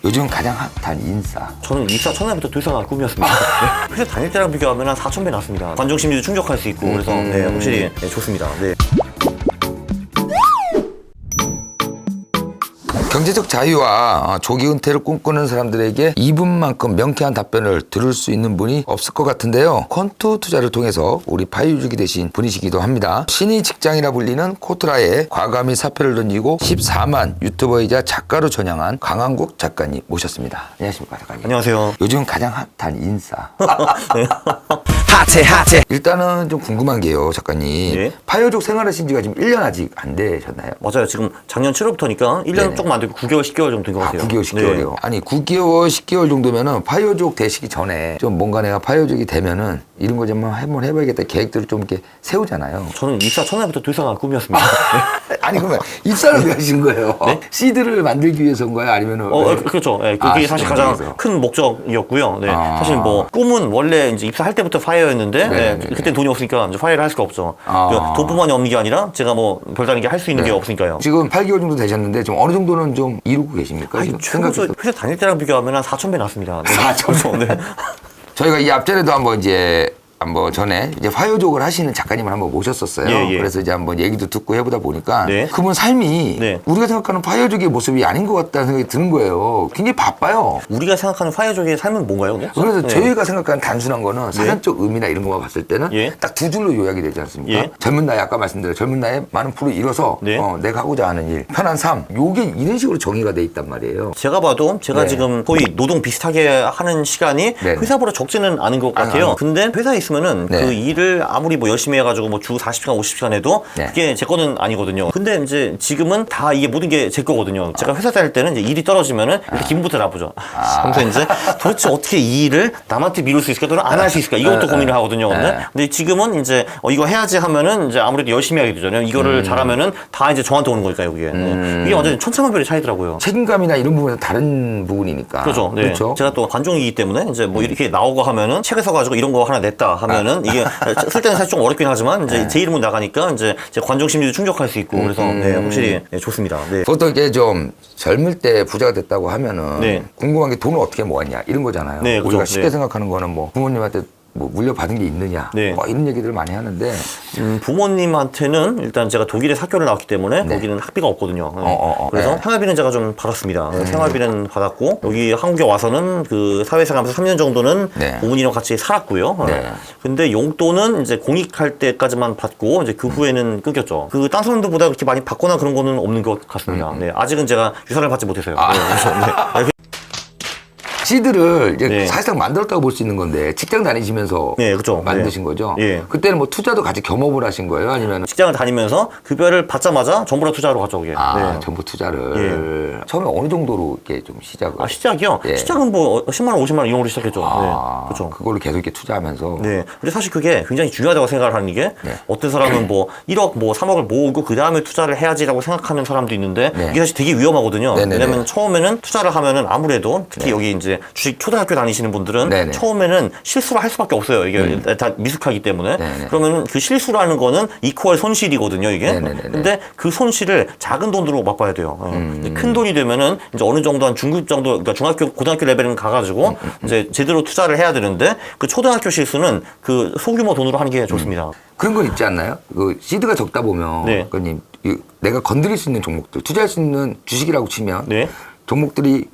요즘 가장 핫한 인싸. 저는 입사 첫날부터 회사가 꿈이었습니다. 네. 회사 다닐 때랑 비교하면 한 4,000배 낫습니다. 관중 심리도 충족할 수 있고 그래서 네, 확실히 네, 좋습니다. 네. 경제적 자유와 조기 은퇴를 꿈꾸는 사람들에게 이분만큼 명쾌한 답변을 들을 수 있는 분이 없을 것 같은데요. 퀀투 투자를 통해서 우리 파이유주기 되신 분이시기도 합니다. 신의 직장이라 불리는 코트라에 과감히 사표를 던지고 14만 유튜버이자 작가로 전향한 강한국 작가님 모셨습니다. 안녕하십니까 작가님. 안녕하세요. 요즘 가장 핫한 인싸. 네. 핫해. 일단은 좀 궁금한 게요 작가님. 예? 파이유족 생활하신 지가 지금 1년 아직 안 되셨나요? 맞아요. 지금 작년 7월부터니까 1년 네네. 조금 안 되고 9개월, 10개월 정도 된 것 같아요. 9개월, 10개월이요. 네. 아니 9개월, 10개월 정도면은 파이어족 되시기 전에 좀 뭔가 내가 파이어족이 되면은 이런 거 좀 한번 해봐야겠다 계획들을 좀 이렇게 세우잖아요. 저는 입사 첫날부터 회사가 꿈이었습니다. 아니 그러면 입사를 왜 하신 거예요? 네? 시드를 만들기 위해서인 거예요? 아니면은 그렇죠. 네, 그게 아, 사실 시드를 가장 큰 목적이었고요. 네. 아. 사실 뭐 꿈은 원래 이제 입사할 때부터 파이어였는데 네, 그때 돈이 없으니까 이제 파이어를 할 수가 없죠. 아. 돈뿐만이 없는 게 아니라 제가 뭐 별다른 게 할 수 있는 게 없으니까요. 지금 8개월 정도 되셨는데 지금 어느 정도는 좀 이루고 계십니까? 아니, 지금 최고죠. 생각해서. 회사 다닐 때랑 비교하면 한 4,000배 낫습니다. 네. 4,000배. 네. 저희가 이 앞전에도 한번 전에 이제 파이어족을 하시는 작가님을 한번 모셨었어요. 예. 그래서 이제 한번 얘기도 듣고 해보다 보니까 네. 그분 삶이 네. 우리가 생각하는 파이어족의 모습이 아닌 것 같다는 생각이 드는 거예요. 굉장히 바빠요. 우리가 생각하는 파이어족의 삶은 뭔가요? 근데? 그래서 네. 저희가 생각하는 단순한 거는 사전적 의미나 이런 것만 봤을 때는 예. 딱 두 줄로 요약이 되지 않습니까? 예. 젊은 나이, 아까 말씀드린 젊은 나이에 많은 부를 잃어서 네. 내가 하고자 하는 일, 편한 삶, 요게 이런 식으로 정의가 돼 있단 말이에요. 제가 봐도 제가 네. 지금 거의 노동 비슷하게 하는 시간이 네. 회사보다 적지는 않은 것 같아요. 근데 회사에 있으면은 네. 그 일을 아무리 뭐 열심히 해가지고 뭐 주 40시간, 50시간 해도 네. 그게 제 거는 아니거든요. 근데 이제 지금은 다 이게 모든 게 제 거거든요. 제가 회사 다닐 때는 이제 일이 떨어지면은 일단 기분부터 나쁘죠. 하면서 이제 도대체 어떻게 이 일을 남한테 미룰 수 있을까 또는 안 할 수 있을까 이것도 고민을 하거든요. 근데 지금은 이제 이거 해야지 하면은 이제 아무래도 열심히 하게 되잖아요. 이거를 잘하면은 다 이제 저한테 오는 거니까요. 그게 이게 완전 천차만별의 차이더라고요. 책임감이나 이런 부분은 다른 부분이니까. 그렇죠. 네. 그렇죠. 제가 또 관종이기 때문에 이제 뭐 이렇게 나오고 하면은 책에 써가지고 이런 거 하나 냈다 하면은 이게 쓸 때는 사실 좀 어렵긴 하지만 이제 제 이름은 나가니까 이제 제 관종 심리도 충족할 수 있고 그래서 네, 확실히 네, 좋습니다. 네. 보통 이게 좀 젊을 때 부자가 됐다고 하면은 네. 궁금한 게 돈을 어떻게 모았냐 이런 거잖아요. 네, 그렇죠. 우리가 쉽게 네. 생각하는 거는 뭐 부모님한테 뭐 물려받은 게 있느냐 네. 뭐 이런 얘기들을 많이 하는데 부모님한테는 일단 제가 독일에서 학교를 나왔기 때문에 거기는 학비가 없거든요. 네. 그래서 네. 생활비는 제가 좀 받았습니다. 네, 생활비는 받았고 여기 한국에 와서는 그 사회생활 하면서 3년 정도는 네. 부모님이랑 같이 살았고요. 네. 근데 용돈은 이제 공익할 때까지만 받고 이제 그 후에는 끊겼죠. 그 딴 사람들보다 그렇게 많이 받거나 그런 거는 없는 것 같습니다. 네, 아직은 제가 유산을 받지 못해서요. 네, 그래서, 네. 시드를 이제 네. 사실상 만들었다고 볼 수 있는 건데 직장 다니시면서 네, 그렇죠. 만드신 네. 거죠. 예. 그때는 뭐 투자도 같이 겸업을 하신 거예요, 아니면 직장을 다니면서 급여를 받자마자 전부 다 투자로 갔죠, 그게. 네. 전부 투자를 처음에 어느 정도로 이렇게 좀 시작을? 시작이요? 예. 시작은 뭐 10만 원, 50만 원 이용으로 시작했죠. 네. 그렇죠. 그걸로 계속 이렇게 투자하면서. 네. 근데 사실 그게 굉장히 중요하다고 생각을 하는 게 어떤 사람은 뭐 1억 뭐 3억을 모으고 그 다음에 투자를 해야지라고 생각하는 사람도 있는데 네. 이게 사실 되게 위험하거든요. 네네네. 왜냐면 처음에는 투자를 하면은 아무래도 특히 여기 이제 주식 초등학교 다니시는 분들은 네네. 처음에는 실수를 할 수밖에 없어요. 이게 다 미숙하기 때문에. 네네. 그러면은 그 실수라는 거는 이퀄 손실이거든요, 이게. 네네네네. 근데 그 손실을 작은 돈으로 맛봐야 돼요. 근데 큰 돈이 되면은 이제 어느 정도 한 중급 정도, 그러니까 중학교, 고등학교 레벨은 가가지고 이제 제대로 투자를 해야 되는데 그 초등학교 실수는 그 소규모 돈으로 하는 게 좋습니다. 그런 건 있지 않나요? 그 시드가 적다 보면 네. 그님 내가 건드릴 수 있는 종목들, 투자할 수 있는 주식이라고 치면 네. 종목들이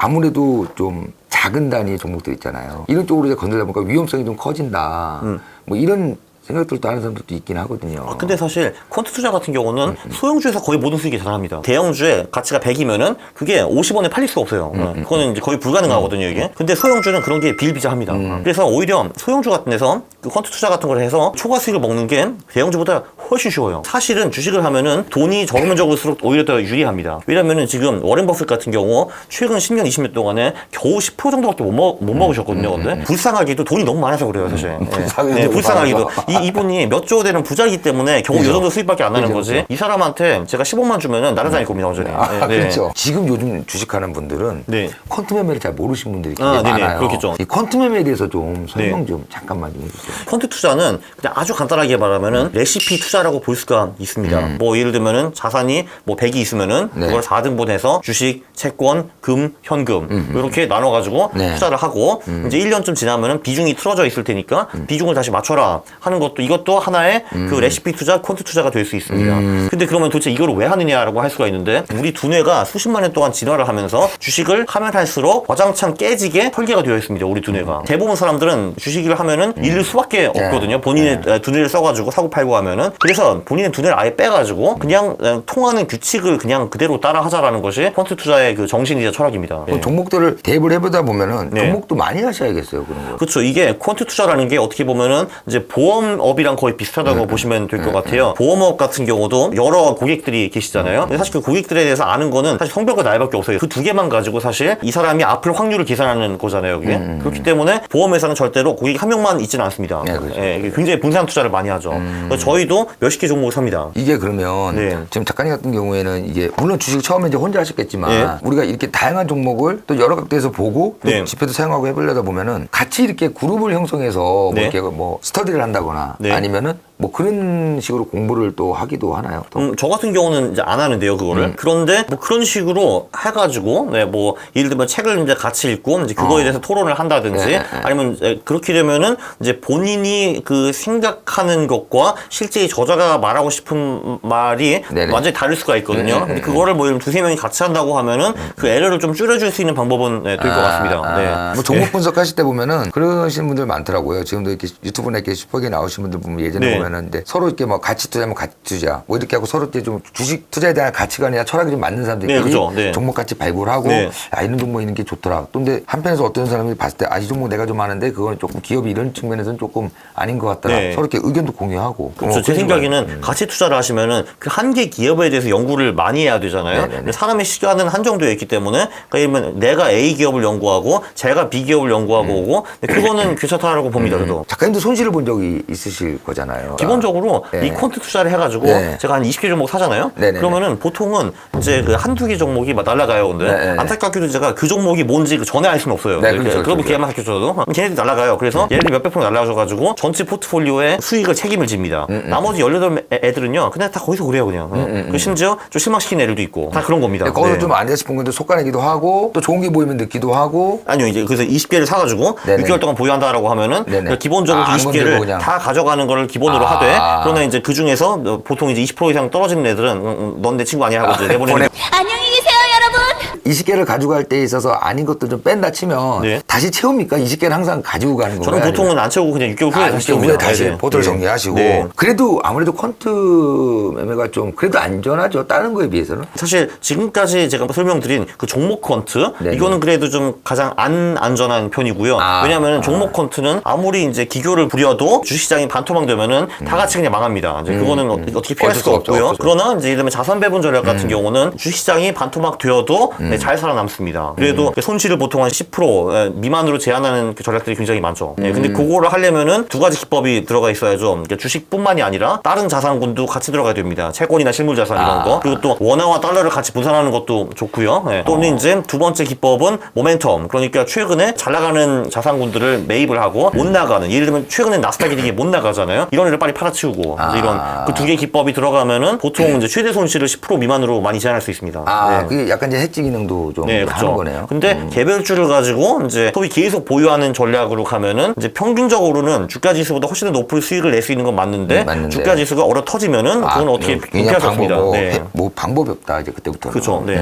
아무래도 좀 작은 단위의 종목들 있잖아요. 이런 쪽으로 이제 건들다 보니까 위험성이 좀 커진다. 뭐 이런 생각들도 하는 사람들도 있긴 하거든요. 근데 사실 퀀트 투자 같은 경우는 소형주에서 거의 모든 수익이 자랍니다. 대형주의 가치가 100이면은 그게 50원에 팔릴 수가 없어요. 그거는 이제 거의 불가능하거든요, 이게. 근데 소형주는 그런 게 비일비재합니다. 그래서 오히려 소형주 같은 데서 그 퀀트 투자 같은 걸 해서 초과 수익을 먹는 게 대형주보다 훨씬 쉬워요. 사실은 주식을 하면은 돈이 적으면 적을수록 오히려 더 유리합니다. 왜냐면은 지금 워렌 버핏 같은 경우 최근 10년, 20년 동안에 겨우 10% 정도밖에 못 먹으셨거든요. 근데 불쌍하게도 돈이 너무 많아서 그래요, 사실. 불쌍하게도 네, 불쌍하게도. 많아서. 이 이분이 몇 조 되는 부자이기 때문에 겨우 이 그죠. 정도 수입밖에 안 나는 그죠, 거지. 그죠. 이 사람한테 제가 15만 주면은 날아다닐 겁니다, 완전히. 네, 네. 그렇죠. 지금 요즘 주식하는 분들은 네. 퀀트 매매를 잘 모르시는 분들이 굉장히 네네, 많아요. 그렇겠죠. 이 퀀트 매매에 대해서 좀 설명 네. 좀 잠깐만 좀 해주세요. 펀드 투자는 그냥 아주 간단하게 말하면은 레시피 투자라고 볼 수가 있습니다. 뭐 예를 들면은 자산이 뭐 100이 있으면은 네. 그걸 4등분해서 주식, 채권, 금, 현금 이렇게 나눠 가지고 네. 투자를 하고 이제 1년쯤 지나면은 비중이 틀어져 있을 테니까 비중을 다시 맞춰라 하는 것도 이것도 하나의 그 레시피 투자, 콘트 투자가 될 수 있습니다. 근데 그러면 도대체 이걸 왜 하느냐라고 할 수가 있는데 우리 두뇌가 수십만 년 동안 진화를 하면서 주식을 하면 할수록 와장창 깨지게 설계가 되어 있습니다. 우리 두뇌가. 대부분 사람들은 주식을 하면은 잃을 수밖에 없거든요. 본인의 두뇌를 써가지고 사고 팔고 하면은. 그래서 본인의 두뇌를 아예 빼가지고 그냥 통하는 규칙을 그냥 그대로 따라 하자라는 것이 펀드 투자의 그 정신이자 철학입니다. 그 종목들을 대입을 해보다 보면은 네. 종목도 많이 하셔야겠어요, 그런 거. 그렇죠. 이게 퀀트 투자라는 게 어떻게 보면은 이제 보험업이랑 거의 비슷하다고 보시면 될 것 같아요. 보험업 같은 경우도 여러 고객들이 계시잖아요. 근데 사실 그 고객들에 대해서 아는 거는 사실 성별과 나이밖에 없어요. 그 두 개만 가지고 사실 이 사람이 아플 확률을 계산하는 거잖아요. 그게. 그렇기 때문에 보험회사는 절대로 고객 한 명만 있지는 않습니다. 네, 그렇죠. 예, 이게 굉장히 분散투자를 많이 하죠. 그래서 저희도 몇십 개 종목을 삽니다. 이게 그러면 네. 지금 작가님 같은 경우에는 이게 물론 주식 처음에 이제 혼자 하셨겠지만 네. 우리가 이렇게 다양한 종목을 또 여러 각도에서 보고 또 네. 지표도 사용하고 해보려다 보면은 같이 이렇게 그룹을 형성해서 뭐 네. 이렇게 뭐 스터디를 한다거나 네. 아니면은 뭐 그런 식으로 공부를 또 하기도 하나요? 또? 저 같은 경우는 이제 안 하는데요, 그거를. 그런데 뭐 그런 식으로 해가지고, 네, 뭐, 예를 들면 책을 이제 같이 읽고, 이제 그거에 대해서 토론을 한다든지, 네. 아니면 이제 그렇게 되면은 이제 본인이 그 생각하는 것과 실제 저자가 말하고 싶은 말이 네네. 완전히 다를 수가 있거든요. 근데 그거를 뭐 예를 들면 두세 명이 같이 한다고 하면은 그 에러를 좀 줄여줄 수 있는 방법은 될 것 같습니다. 네. 뭐 종목 분석하실 때 보면은 그러시는 분들 많더라고요. 지금도 이렇게 유튜브나 이렇게 슈퍼게 나오신 분들 보면 예전에 네. 보면은 이제 서로 이렇게 뭐 가치 투자면 가치 투자 뭐 이렇게 하고 서로 이렇게 좀 주식 투자에 대한 가치관이나 철학이 좀 맞는 사람들끼리 네, 그죠. 네. 종목 같이 발굴하고 네. 아 이런 종목 있는 게 좋더라. 또 근데 한편에서 어떤 사람이 봤을 때 아 이 종목 내가 좀 아는데 그건 조금 기업이 이런 측면에서는 조금 아닌 것 같더라. 네. 서로 이렇게 의견도 공유하고. 그렇죠. 제 생각에는 가치 투자를 하시면은 그 한 개 기업에 대해서 연구를 많이 해야 되잖아요. 네네네. 근데 사람의 시간은 한정되어 있기 때문에 그러니까 내가 A 기업을 연구하고 제가 B 기업을 연구하고 오고 근데 그거는 괜찮다라고 봅니다. 그래도. 작가님도 손실을 본 적이 있으실 거잖아요. 기본적으로 네. 이 콘트 투자를 해가지고 네. 제가 한 20개 종목 사잖아요. 네네네. 그러면은 보통은 이제 그 한두 개 종목이 막 날아가요. 근데 네네. 안타깝게도 제가 그 종목이 뭔지 그 전에 알 수는 없어요. 네, 그렇죠, 그러면 그렇죠. 걔만 학교쳐도 걔네들이 날아가요. 그래서 얘네들이 몇백 프로 날아가셔가지고 전체 포트폴리오의 수익을 책임을 집니다. 나머지 18애들은요 그냥 다 거기서 그래요 그냥. 그 심지어 좀 실망시키는 애들도 있고 다 그런 겁니다. 거기서 네. 좀 아니다 싶은 건데 속가내기도 하고 또 좋은 게 보이면 듣기도 하고 아니요, 이제 그래서 20개를 사가지고 네네. 6개월 동안 보유한다라고 하면은 네네. 기본적으로 안 건들고 20개를 그냥. 다 가져가는 거를 기본으로 아. 하되 그러나 이제 그 중에서 보통 이제 20% 이상 떨어지는 애들은 넌 내 친구 아니야 하고 이제 내보내는 안녕히 계세요, 여러분. 20개를 가져갈 때 있어서 아닌 것도 좀 뺀다 치면 네. 다시 채웁니까? 20개를 항상 가지고 가는 건가요? 저는 보통은 안 채우고 그냥 6개월 후에 아, 다시 6개월 후에 채웁니다. 다시 네, 네. 보도를 네. 정리하시고 네. 그래도 아무래도 퀀트 매매가 좀 그래도 안전하죠. 다른 거에 비해서는. 사실 지금까지 제가 설명드린 그 종목 퀀트 네네. 이거는 그래도 좀 가장 안 안전한 편이고요. 아. 왜냐하면 종목 퀀트는 아무리 이제 기교를 부려도 주식시장이 반토막되면은 다 같이 그냥 망합니다. 이제 그거는 어떻게 피할 어쩔 수가 수 없죠, 없고요. 어쩔 수 그러나 이제 예를 들면 자산 배분 전략 같은 경우는 주식시장이 반토막되어도 네, 잘 살아남습니다. 그래도 손실을 보통 한 10% 미만으로 제한하는 그 전략들이 굉장히 많죠. 네, 근데 그거를 하려면은 두 가지 기법이 들어가 있어야죠. 그러니까 주식뿐만이 아니라 다른 자산군도 같이 들어가야 됩니다. 채권이나 실물자산 이런 거. 그리고 또 원화와 달러를 같이 분산하는 것도 좋고요. 네. 또는 이제 두 번째 기법은 모멘텀. 그러니까 최근에 잘 나가는 자산군들을 매입을 하고 못 나가는. 예를 들면 최근에 나스닥이 되게 못 나가잖아요. 이런 애를 빨리 팔아치우고 이제 이런 그 두 개 기법이 들어가면은 보통 이제 최대 손실을 10% 미만으로 많이 제한할 수 있습니다. 아, 네. 그게 약간 이제 해지 기능도 좀 네, 하는 그렇죠. 거네요. 근데 개별주를 가지고 이제 소위 계속 보유하는 전략으로 가면은 이제 평균적으로는 주가 지수보다 훨씬 더 높은 수익을 낼 수 있는 건 맞는데, 맞는데. 주가 지수가 얼어 터지면은 그건 어떻게 그냥 피할 수 없습니다. 방법, 네. 뭐 방법이 없다 이제 그때부터. 그렇죠. 네.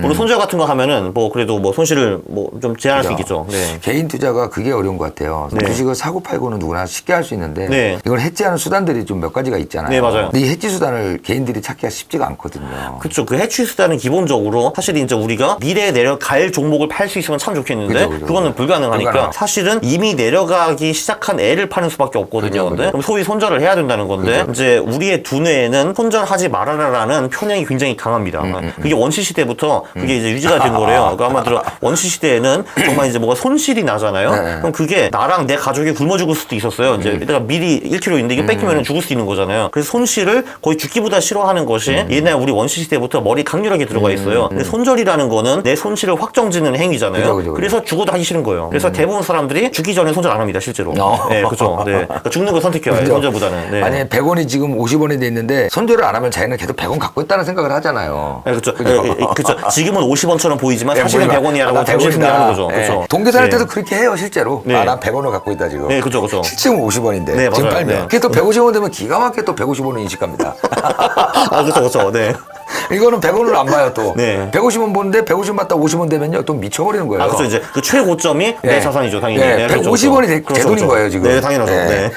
물론 손절 같은 거 하면은 뭐 그래도 뭐 손실을 뭐 좀 제한할 수 있겠죠. 네. 개인 투자가 그게 어려운 것 같아요. 네. 주식을 사고 팔고는 누구나 쉽게 할 수 있는데 네. 이걸 해지하는 수단들이 좀 몇 가지가 있잖아요. 네, 맞아요. 근데 이 해지 수단을 개인들이 찾기가 쉽지가 않거든요. 그렇죠. 그 해치 수단은 기본적으로 사실 이제 우리 우리가 미래에 내려갈 종목을 팔 수 있으면 참 좋겠는데 그죠. 그거는 불가능하니까 불가능. 사실은 이미 내려가기 시작한 애를 파는 수밖에 없거든요. 그죠. 근데 그럼 소위 손절을 해야 된다는 건데 이제 우리의 두뇌에는 손절하지 말아라라는 편향이 굉장히 강합니다. 그게 원시 시대부터 그게 이제 유지가 된 거래요. 그러니까 아마도 원시 시대에는 정말 이제 뭐가 손실이 나잖아요. 네. 그럼 그게 나랑 내 가족이 굶어 죽을 수도 있었어요. 이제 내가 미리 1kg인데 이게 뺏기면 죽을 수 있는 거잖아요. 그래서 손실을 거의 죽기보다 싫어하는 것이 옛날 우리 원시 시대부터 머리 강렬하게 들어가 있어요. 근데 손절이라는 거는 내 손실을 확정짓는 행위잖아요. 그죠. 그래서 죽어도 하기 싫은 거예요. 그래서 대부분 사람들이 죽기 전에 손절 안 합니다, 실제로. 네, 그렇죠. 네. 그러니까 죽는 걸 선택해요. 그죠. 손절보다는. 네. 아니 100원이 지금 50원이 돼 있는데 손절을 안 하면 자기는 계속 100원 갖고 있다는 생각을 하잖아요. 네, 그렇죠. 그렇죠. 지금은 50원처럼 보이지만 사실은 100원이라고 잠시 생각하는 거죠. 그렇죠. 동계산할 네. 때도 그렇게 해요, 실제로. 네. 아, 난 100원을 갖고 있다 지금. 네, 그렇죠, 그렇죠. 실제는 50원인데 네, 지금 맞아요. 팔면. 네. 그게 또 150원 되면 기가 막히게 또 150원을 인식합니다. 아, 그렇죠, 그렇죠. 네. 이거는 100원을 안 봐요 또. 네. 150원 보는데 150원 받다 50원 되면요 또 미쳐버리는 거예요. 아, 그렇죠. 이제 그 최고점이 내 네. 자산이죠, 당연히. 네, 그렇죠, 150원이 제 그렇죠, 돈인 그렇죠. 거예요 지금. 네, 당연하죠. 네.